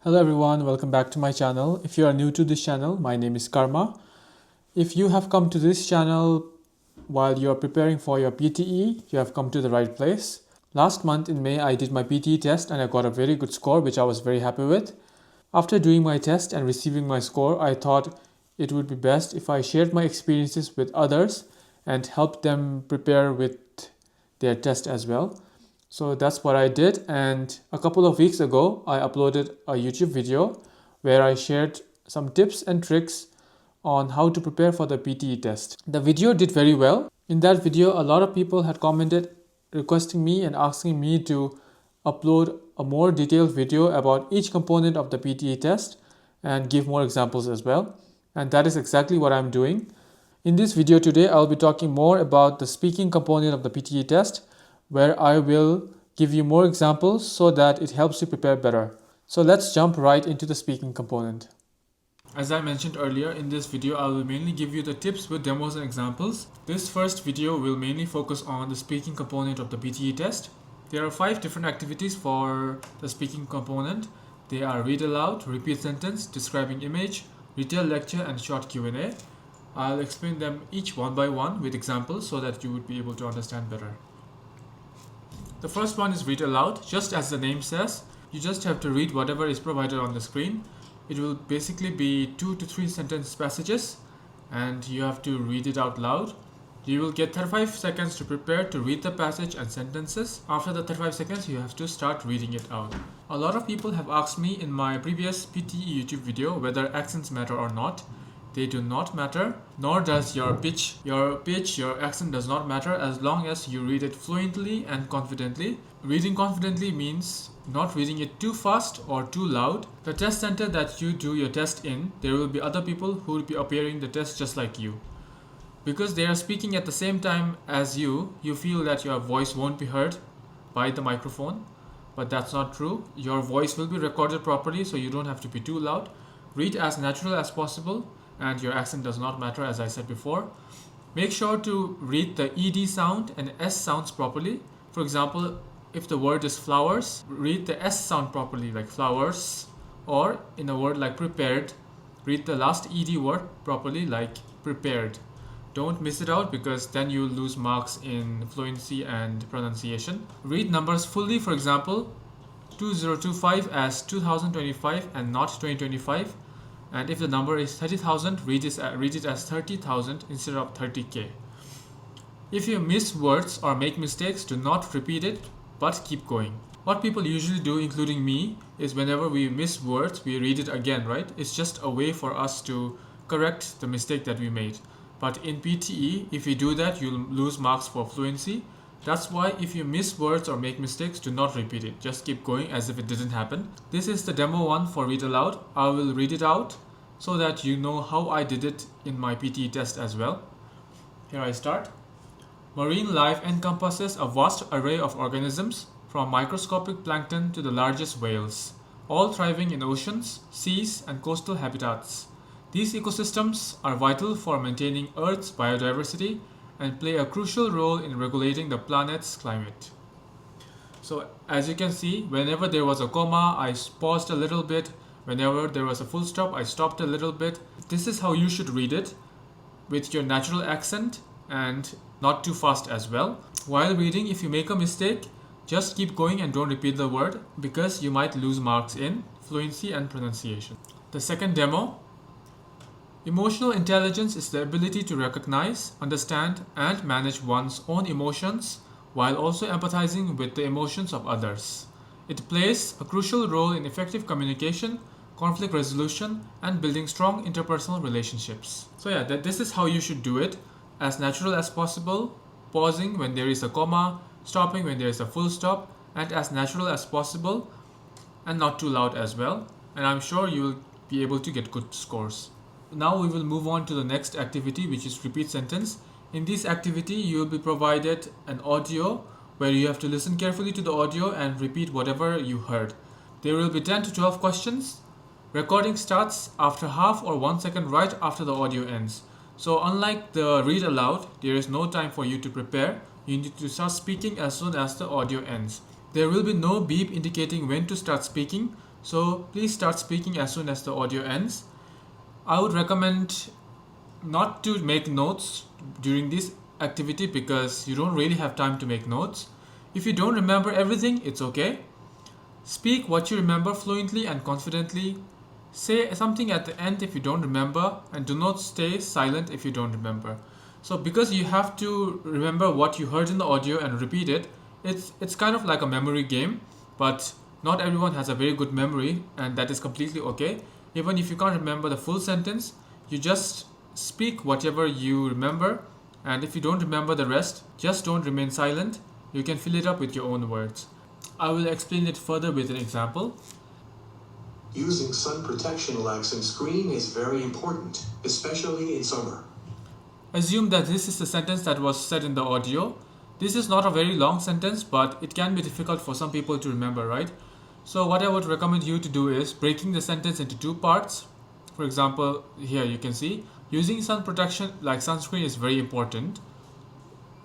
Hello everyone, welcome back to my channel. If you are new to this channel, my name is Karma. If you have come to this channel while you are preparing for your PTE, you have come to the right place. Last month in May, I did my PTE test and I got a very good score, which I was very happy with. After doing my test and receiving my score, I thought it would be best if I shared my experiences with others and helped them prepare with their test as well. So that's what I did, and a couple of weeks ago I uploaded a YouTube video where I shared some tips and tricks on how to prepare for the PTE test. The video did very well. In that video, a lot of people had commented requesting me and asking me to upload a more detailed video about each component of the PTE test and give more examples as well. And that is exactly what I'm doing. In this video today, I'll be talking more about the speaking component of the PTE test, where I will give you more examples so that it helps you prepare better. So let's jump right into the speaking component. As I mentioned earlier, in this video I will mainly give you the tips with demos and examples. This first video will mainly focus on the speaking component of the PTE test. There are 5 different activities for the speaking component. They are read aloud, repeat sentence, describing image, retell lecture, and short Q&A. I'll explain them each one by one with examples so that you would be able to understand better. The first one is read aloud. Just as the name says, you just have to read whatever is provided on the screen. It will basically be 2 to 3 sentence passages and you have to read it out loud. You will get 35 seconds to prepare to read the passage and sentences. After the 35 seconds, you have to start reading it out. A lot of people have asked me in my previous PTE YouTube video whether accents matter or not. They do not matter, nor does your pitch. Your accent does not matter as long as you read it fluently and confidently. Reading confidently means not reading it too fast or too loud. The test center that you do your test in, there will be other people who will be appearing the test just like you. Because they are speaking at the same time as you feel that your voice won't be heard by the microphone. But that's not true. Your voice will be recorded properly, so you don't have to be too loud. Read as natural as possible. And your accent does not matter, as I said before. Make sure to read the ED sound and S sounds properly. For example, if the word is flowers, read the S sound properly, like flowers. Or in a word like prepared, read the last ED word properly, like prepared. Don't miss it out because then you'll lose marks in fluency and pronunciation. Read numbers fully, for example, 2025 as 2025 and not 2025. And if the number is 30,000, read it as 30,000 instead of 30k. If you miss words or make mistakes, do not repeat it, but keep going. What people usually do, including me, is whenever we miss words, we read it again, right? It's just a way for us to correct the mistake that we made. But in PTE, if you do that, you'll lose marks for fluency. That's why if you miss words or make mistakes, do not repeat it. Just keep going as if it didn't happen. This is the demo one for read aloud. I will read it out so that you know how I did it in my PTE test as well. Here I start. Marine life encompasses a vast array of organisms, from microscopic plankton to the largest whales, all thriving in oceans, seas, and coastal habitats. These ecosystems are vital for maintaining Earth's biodiversity and play a crucial role in regulating the planet's climate. So as you can see, whenever there was a comma, I paused a little bit. Whenever there was a full stop, I stopped a little bit. This is how you should read it, with your natural accent and not too fast as well. While reading, if you make a mistake, just keep going and don't repeat the word because you might lose marks in fluency and pronunciation. The second demo. Emotional intelligence is the ability to recognize, understand, and manage one's own emotions while also empathizing with the emotions of others. It plays a crucial role in effective communication, conflict resolution, and building strong interpersonal relationships. So yeah, this is how you should do it, as natural as possible, pausing when there is a comma, stopping when there is a full stop, and as natural as possible, and not too loud as well. And I'm sure you will be able to get good scores. Now we will move on to the next activity, which is repeat sentence. In this activity, you will be provided an audio where you have to listen carefully to the audio and repeat whatever you heard. There will be 10 to 12 questions. Recording starts after half or 1 second right after the audio ends. So unlike the read aloud, there is no time for you to prepare. You need to start speaking as soon as the audio ends. There will be no beep indicating when to start speaking, So please start speaking as soon as the audio ends. I would recommend not to make notes during this activity because you don't really have time to make notes. If you don't remember everything, it's okay. Speak what you remember fluently and confidently. Say something at the end if you don't remember, and do not stay silent if you don't remember. So because you have to remember what you heard in the audio and repeat it, it's kind of like a memory game, but not everyone has a very good memory, and that is completely okay. Even if you can't remember the full sentence, you just speak whatever you remember, and if you don't remember the rest, just don't remain silent. You can fill it up with your own words. I will explain it further with an example. Using sun protection like sunscreen is very important, especially in summer. Assume that this is the sentence that was said in the audio. This is not a very long sentence, but it can be difficult for some people to remember, right? So what I would recommend you to do is breaking the sentence into two parts. For example, here you can see, using sun protection like sunscreen is very important.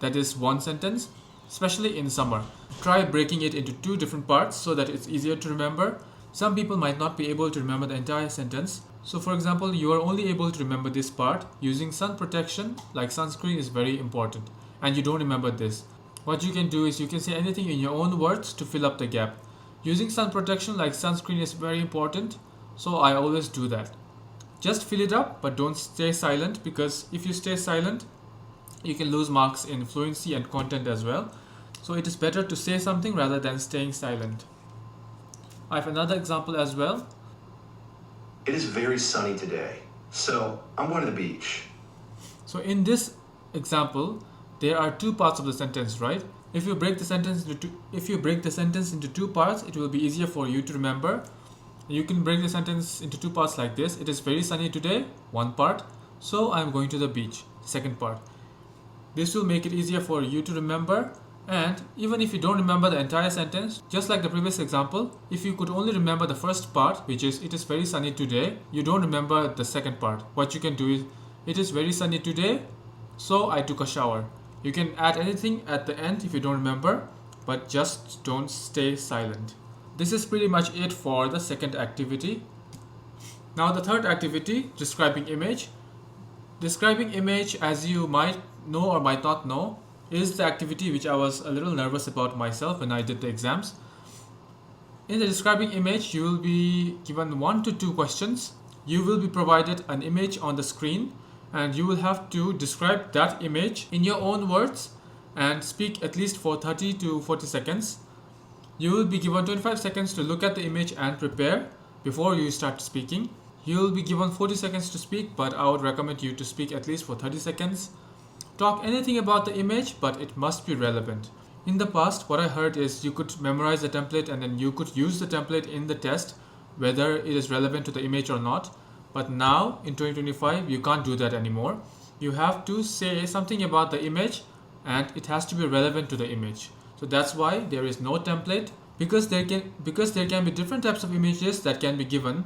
That is one sentence, especially in summer. Try breaking it into two different parts so that it's easier to remember. Some people might not be able to remember the entire sentence. So for example, you are only able to remember this part. Using sun protection like sunscreen is very important, and you don't remember this. What you can do is you can say anything in your own words to fill up the gap. Using sun protection like sunscreen is very important, so I always do that. Just fill it up, but don't stay silent, because if you stay silent, you can lose marks in fluency and content as well. So it is better to say something rather than staying silent. I have another example as well. It is very sunny today, so I'm going to the beach. So in this example, there are two parts of the sentence, right? If you break the sentence into two parts, it will be easier for you to remember. You can break the sentence into two parts like this. It is very sunny today, one part. So I'm going to the beach, second part. This will make it easier for you to remember. And even if you don't remember the entire sentence, just like the previous example, if you could only remember the first part, which is it is very sunny today, you don't remember the second part. What you can do is, it is very sunny today, so I took a shower. You can add anything at the end if you don't remember, but just don't stay silent. This is pretty much it for the second activity. Now the third activity, describing image. Describing image, as you might know or might not know, is the activity which I was a little nervous about myself when I did the exams. In the describing image, you will be given 1 to 2 questions. You will be provided an image on the screen, and you will have to describe that image in your own words and speak at least for 30 to 40 seconds. You will be given 25 seconds to look at the image and prepare before you start speaking. You will be given 40 seconds to speak, but I would recommend you to speak at least for 30 seconds. Talk anything about the image, but it must be relevant. In the past, what I heard is you could memorize the template and then you could use the template in the test, whether it is relevant to the image or not. But now, in 2025, you can't do that anymore. You have to say something about the image, and it has to be relevant to the image. So that's why there is no template, because there can be different types of images that can be given.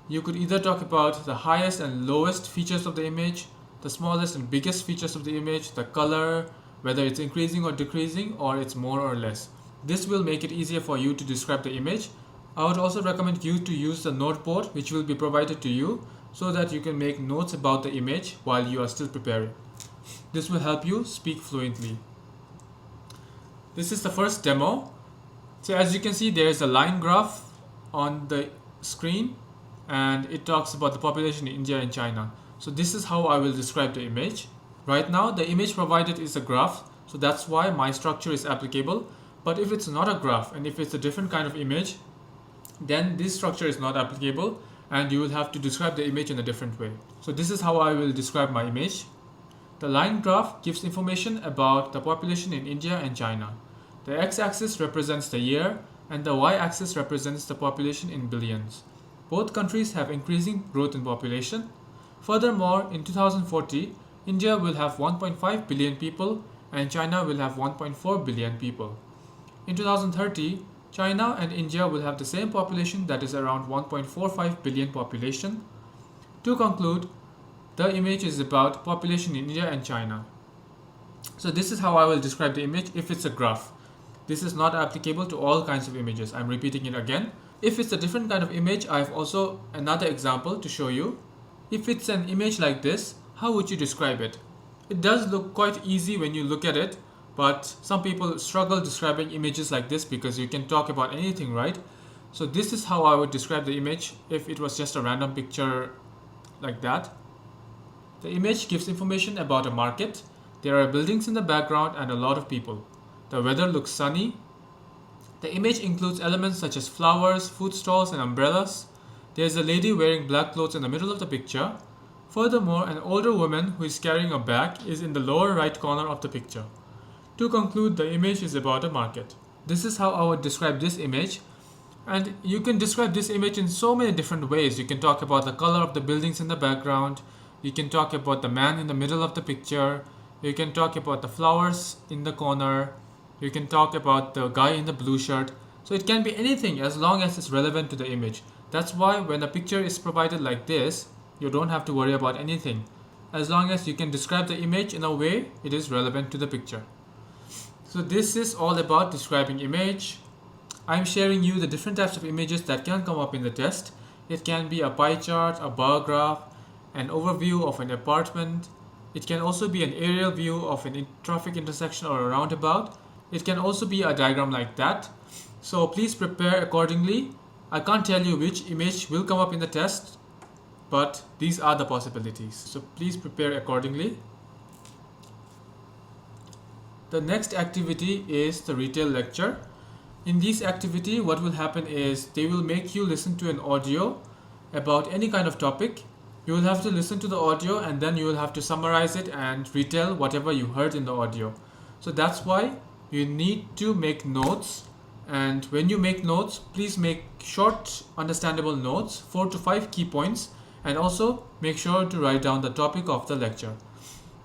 You could either talk about the highest and lowest features of the image, the smallest and biggest features of the image, the color, whether it's increasing or decreasing, or it's more or less. This will make it easier for you to describe the image. I would also recommend you to use the noteboard which will be provided to you, so that you can make notes about the image while you are still preparing. This will help you speak fluently. This is the first demo. So as you can see, there is a line graph on the screen, and it talks about the population in India and China. So this is how I will describe the image. Right now, the image provided is a graph, so that's why my structure is applicable. But if it's not a graph, and if it's a different kind of image, then this structure is not applicable, and you will have to describe the image in a different way. So this is how I will describe my image. The line graph gives information about the population in India and China. The x-axis represents the year, and the y-axis represents the population in billions. Both countries have increasing growth in population. Furthermore, in 2040, India will have 1.5 billion people and China will have 1.4 billion people. In 2030, China and India will have the same population, that is around 1.45 billion population. To conclude, the image is about population in India and China. So this is how I will describe the image if it's a graph. This is not applicable to all kinds of images. I'm repeating it again. If it's a different kind of image, I have also another example to show you. If it's an image like this, how would you describe it? It does look quite easy when you look at it, but some people struggle describing images like this because you can talk about anything, right? So this is how I would describe the image if it was just a random picture like that. The image gives information about a market. There are buildings in the background and a lot of people. The weather looks sunny. The image includes elements such as flowers, food stalls, and umbrellas. There is a lady wearing black clothes in the middle of the picture. Furthermore, an older woman who is carrying a bag is in the lower right corner of the picture. To conclude, the image is about a market. This is how I would describe this image. And you can describe this image in so many different ways. You can talk about the color of the buildings in the background. You can talk about the man in the middle of the picture. You can talk about the flowers in the corner. You can talk about the guy in the blue shirt. So it can be anything as long as it's relevant to the image. That's why when a picture is provided like this, you don't have to worry about anything. As long as you can describe the image in a way it is relevant to the picture. So this is all about describing image. I'm sharing you the different types of images that can come up in the test. It can be a pie chart, a bar graph, an overview of an apartment. It can also be an aerial view of a traffic intersection or a roundabout. It can also be a diagram like that. So please prepare accordingly. I can't tell you which image will come up in the test, but these are the possibilities. So please prepare accordingly. The next activity is the Retell lecture. In this activity, what will happen is they will make you listen to an audio about any kind of topic. You will have to listen to the audio and then you will have to summarize it and retell whatever you heard in the audio. So that's why you need to make notes. And when you make notes, please make short, understandable notes, 4 to 5 key points, and also make sure to write down the topic of the lecture.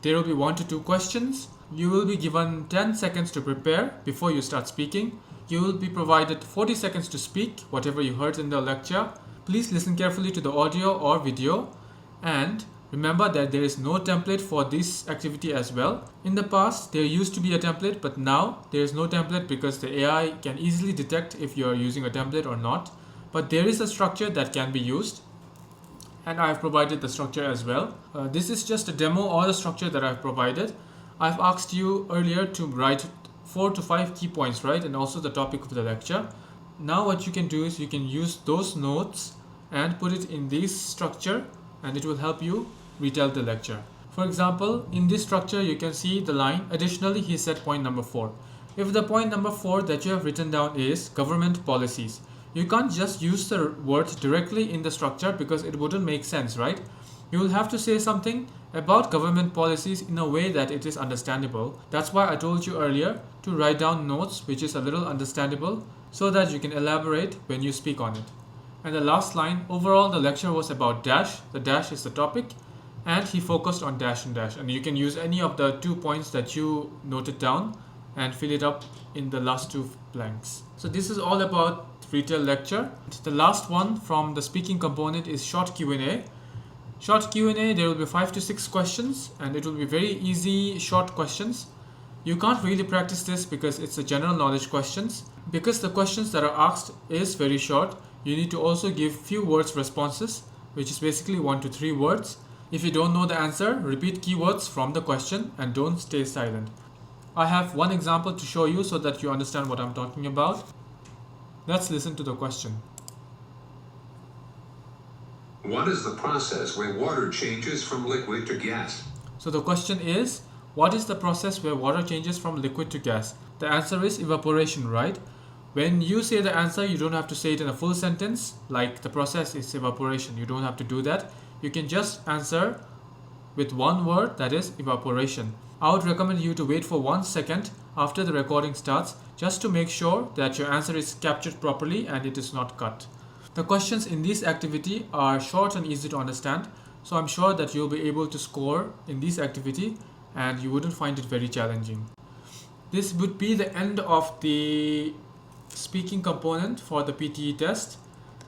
There will be 1 to 2 questions. You will be given 10 seconds to prepare before you start speaking. You will be provided 40 seconds to speak whatever you heard in the lecture. Please listen carefully to the audio or video, and remember that there is no template for this activity as well. In the past, there used to be a template, but now there is no template because the AI can easily detect if you are using a template or not. But there is a structure that can be used, and I have provided the structure as well. This is just a demo or the structure that I have provided. I've asked you earlier to write 4 to 5 key points, right? And also the topic of the lecture. Now what you can do is you can use those notes and put it in this structure, and it will help you retell the lecture. For example, in this structure you can see the line, additionally he said point number 4. If the point number 4 that you have written down is government policies, you can't just use the word directly in the structure because it wouldn't make sense, right? You will have to say something about government policies in a way that it is understandable. That's why I told you earlier to write down notes which is a little understandable so that you can elaborate when you speak on it. And the last line, overall the lecture was about dash. The dash is the topic, and he focused on dash and dash. And you can use any of the 2 points that you noted down and fill it up in the last 2 blanks. So this is all about Retell lecture. The last one from the speaking component is short Q&A. Short Q&A, there will be 5 to 6 questions, and it will be very easy short questions. You can't really practice this because it's a general knowledge questions. Because the questions that are asked is very short, you need to also give few words responses, which is basically 1 to 3 words. If you don't know the answer, repeat keywords from the question and don't stay silent. I have one example to show you so that you understand what I'm talking about. Let's listen to the question. What is the process where water changes from liquid to gas? So the question is, what is the process where water changes from liquid to gas? The answer is evaporation, right? When you say the answer, you don't have to say it in a full sentence, like the process is evaporation. You don't have to do that. You can just answer with one word, that is evaporation. I would recommend you to wait for 1 second after the recording starts just to make sure that your answer is captured properly and it is not cut. The questions in this activity are short and easy to understand, so I'm sure that you'll be able to score in this activity and you wouldn't find it very challenging. This would be the end of the speaking component for the PTE test,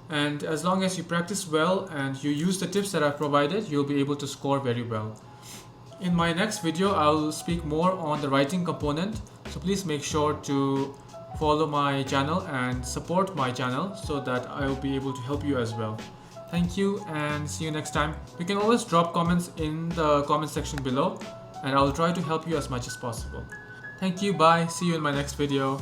and as long as you practice well and you use the tips that I've provided, you'll be able to score very well. In my next video, I'll speak more on the writing component, so please make sure to follow my channel and support my channel so that I will be able to help you as well. Thank you and see you next time. You can always drop comments in the comment section below and I'll try to help you as much as possible. Thank you, bye, see you in my next video.